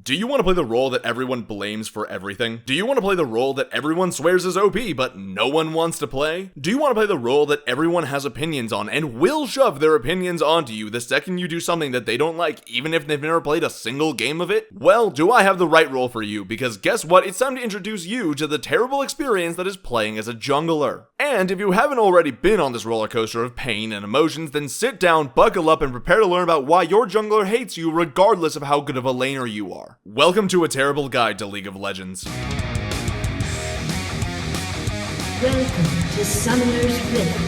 Do you want to play the role that everyone blames for everything? Do you want to play the role that everyone swears is OP but no one wants to play? Do you want to play the role that everyone has opinions on and will shove their opinions onto you the second you do something that they don't like, even if they've never played a single game of it? Well, do I have the right role for you, because guess what? It's time to introduce you to the terrible experience that is playing as a jungler. And if you haven't already been on this roller coaster of pain and emotions, then sit down, buckle up, and prepare to learn about why your jungler hates you regardless of how good of a laner you are. Welcome to a terrible guide to League of Legends. Welcome to Summoner's Rift.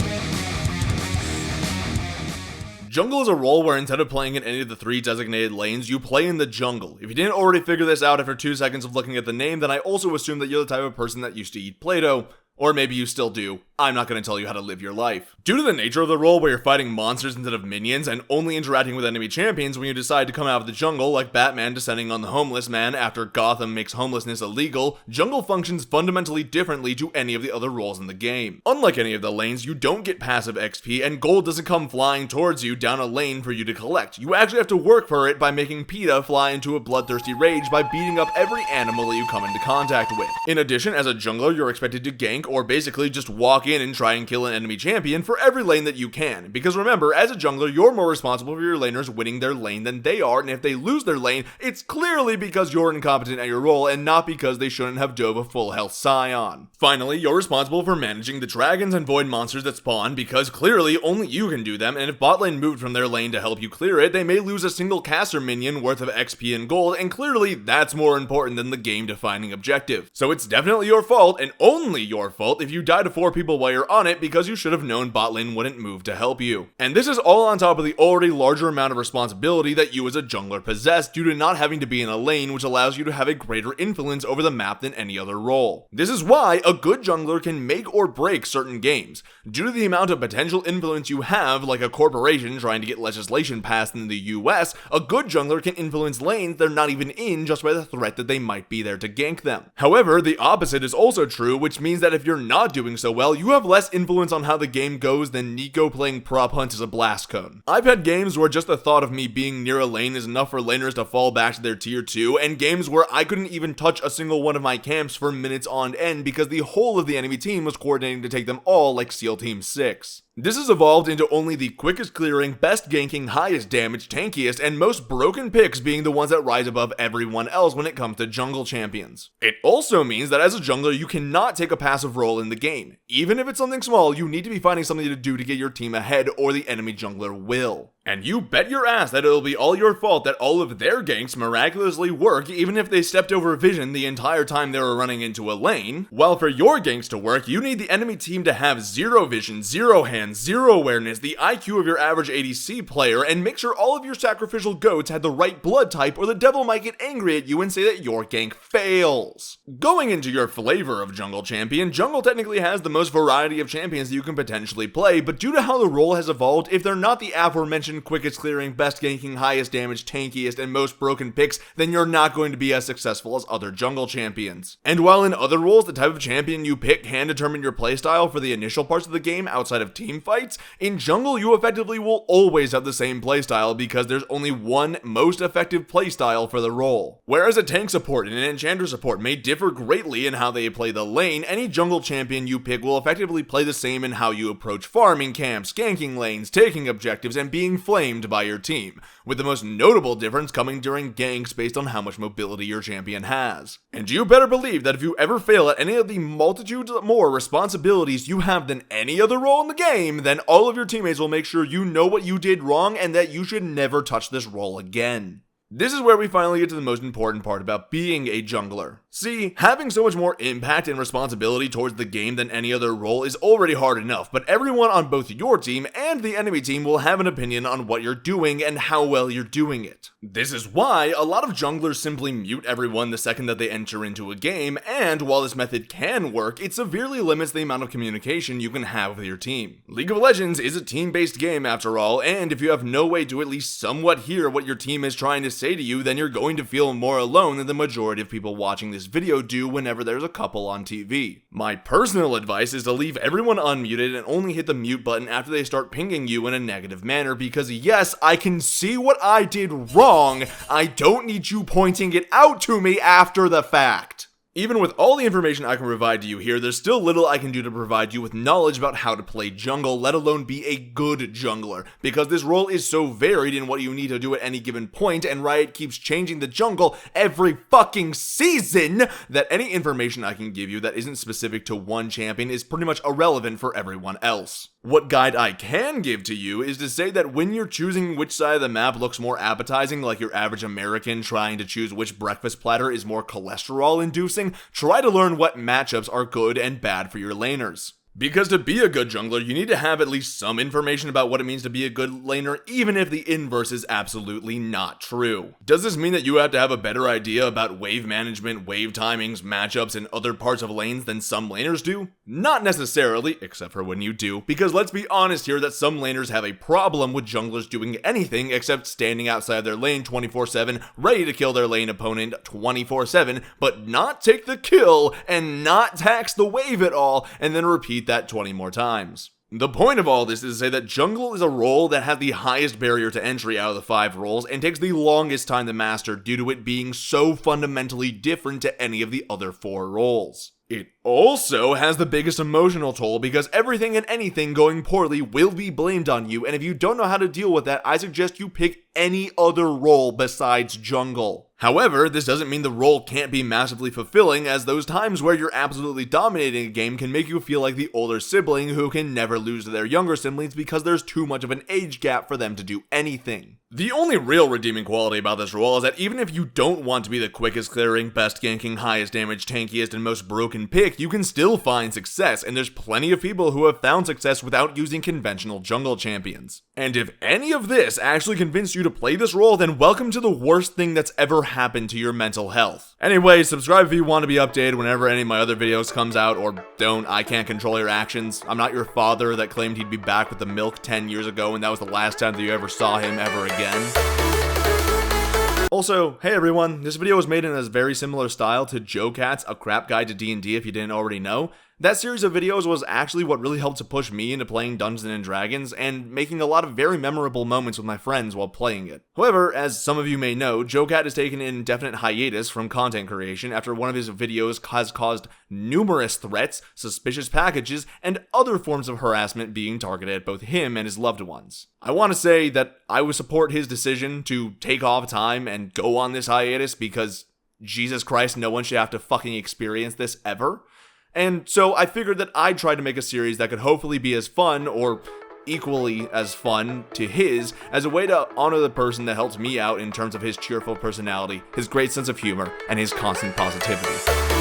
Jungle is a role where instead of playing in any of the 3 designated lanes, you play in the jungle. If you didn't already figure this out after 2 seconds of looking at the name, then I also assume that you're the type of person that used to eat Play-Doh. Or maybe you still do. I'm not going to tell you how to live your life. Due to the nature of the role where you're fighting monsters instead of minions and only interacting with enemy champions when you decide to come out of the jungle, like Batman descending on the homeless man after Gotham makes homelessness illegal, jungle functions fundamentally differently to any of the other roles in the game. Unlike any of the lanes, you don't get passive XP and gold doesn't come flying towards you down a lane for you to collect. You actually have to work for it by making PETA fly into a bloodthirsty rage by beating up every animal that you come into contact with. In addition, as a jungler, you're expected to gank or basically just walk in and try and kill an enemy champion for every lane that you can. Because remember, as a jungler, you're more responsible for your laners winning their lane than they are, and if they lose their lane, it's clearly because you're incompetent at your role and not because they shouldn't have dove a full health Scion. Finally, you're responsible for managing the dragons and void monsters that spawn because clearly only you can do them, and if bot lane moved from their lane to help you clear it, they may lose a single caster minion worth of XP and gold, and clearly that's more important than the game defining objective. So it's definitely your fault, and only your fault, if you die to 4 people while you're on it because you should have known bot lane wouldn't move to help you. And this is all on top of the already larger amount of responsibility that you as a jungler possess due to not having to be in a lane, which allows you to have a greater influence over the map than any other role. This is why a good jungler can make or break certain games. Due to the amount of potential influence you have, like a corporation trying to get legislation passed in the US, a good jungler can influence lanes they're not even in just by the threat that they might be there to gank them. However, the opposite is also true, which means that if you're not doing so well, you have less influence on how the game goes than Nico playing prop hunt as a blast cone. I've had games where just the thought of me being near a lane is enough for laners to fall back to their tier 2, and games where I couldn't even touch a single one of my camps for minutes on end because the whole of the enemy team was coordinating to take them all like SEAL Team 6. This has evolved into only the quickest clearing, best ganking, highest damage, tankiest, and most broken picks being the ones that rise above everyone else when it comes to jungle champions. It also means that as a jungler, you cannot take a passive role in the game. Even if it's something small, you need to be finding something to do to get your team ahead, or the enemy jungler will. And you bet your ass that it'll be all your fault that all of their ganks miraculously work even if they stepped over vision the entire time they were running into a lane. While for your ganks to work, you need the enemy team to have 0 vision, 0 hands, 0 awareness, the IQ of your average ADC player, and make sure all of your sacrificial goats had the right blood type or the devil might get angry at you and say that your gank fails. Going into your flavor of jungle champion, jungle technically has the most variety of champions that you can potentially play, but due to how the role has evolved, if they're not the aforementioned quickest clearing, best ganking, highest damage, tankiest, and most broken picks, then you're not going to be as successful as other jungle champions. And while in other roles, the type of champion you pick can determine your playstyle for the initial parts of the game outside of team fights, in jungle you effectively will always have the same playstyle because there's only one most effective playstyle for the role. Whereas a tank support and an enchanter support may differ greatly in how they play the lane, any jungle champion you pick will effectively play the same in how you approach farming camps, ganking lanes, taking objectives, and being flamed by your team, with the most notable difference coming during ganks based on how much mobility your champion has. And you better believe that if you ever fail at any of the multitudes more responsibilities you have than any other role in the game, then all of your teammates will make sure you know what you did wrong and that you should never touch this role again. This is where we finally get to the most important part about being a jungler. See, having so much more impact and responsibility towards the game than any other role is already hard enough, but everyone on both your team and the enemy team will have an opinion on what you're doing and how well you're doing it. This is why a lot of junglers simply mute everyone the second that they enter into a game, and while this method can work, it severely limits the amount of communication you can have with your team. League of Legends is a team-based game after all, and if you have no way to at least somewhat hear what your team is trying to say to you, then you're going to feel more alone than the majority of people watching this this video do whenever there's a couple on TV. My personal advice is to leave everyone unmuted and only hit the mute button after they start pinging you in a negative manner, because yes, I can see what I did wrong. I don't need you pointing it out to me after the fact. Even with all the information I can provide to you here, there's still little I can do to provide you with knowledge about how to play jungle, let alone be a good jungler, because this role is so varied in what you need to do at any given point, and Riot keeps changing the jungle every fucking season, that any information I can give you that isn't specific to one champion is pretty much irrelevant for everyone else. What guide I can give to you is to say that when you're choosing which side of the map looks more appetizing, like your average American trying to choose which breakfast platter is more cholesterol-inducing, try to learn what matchups are good and bad for your laners. Because to be a good jungler, you need to have at least some information about what it means to be a good laner, even if the inverse is absolutely not true. Does this mean that you have to have a better idea about wave management, wave timings, matchups, and other parts of lanes than some laners do? Not necessarily, except for when you do, because let's be honest here that some laners have a problem with junglers doing anything except standing outside their lane 24/7, ready to kill their lane opponent 24/7, but not take the kill and not tax the wave at all, and then repeat that 20 more times. The point of all this is to say that jungle is a role that has the highest barrier to entry out of the 5 roles and takes the longest time to master due to it being so fundamentally different to any of the other 4 roles. It also has the biggest emotional toll because everything and anything going poorly will be blamed on you, and if you don't know how to deal with that, I suggest you pick any other role besides jungle. However, this doesn't mean the role can't be massively fulfilling, as those times where you're absolutely dominating a game can make you feel like the older sibling who can never lose to their younger siblings because there's too much of an age gap for them to do anything. The only real redeeming quality about this role is that even if you don't want to be the quickest clearing, best ganking, highest damage, tankiest, and most broken pick, you can still find success, and there's plenty of people who have found success without using conventional jungle champions. And if any of this actually convinced you to play this role, then welcome to the worst thing that's ever happened to your mental health. Anyway, subscribe if you want to be updated whenever any of my other videos comes out, or don't. I can't control your actions. I'm not your father that claimed he'd be back with the milk 10 years ago and that was the last time that you ever saw him ever again. Also, hey everyone, this video was made in a very similar style to Joe Cat's A Crap Guide to D&D if you didn't already know. That series of videos was actually what really helped to push me into playing Dungeons & Dragons and making a lot of very memorable moments with my friends while playing it. However, as some of you may know, Joe Cat has taken an indefinite hiatus from content creation after one of his videos has caused numerous threats, suspicious packages, and other forms of harassment being targeted at both him and his loved ones. I want to say that I would support his decision to take off time and go on this hiatus because, Jesus Christ, no one should have to fucking experience this ever. And so I figured that I'd try to make a series that could hopefully be as fun, or equally as fun to his, as a way to honor the person that helped me out in terms of his cheerful personality, his great sense of humor, and his constant positivity.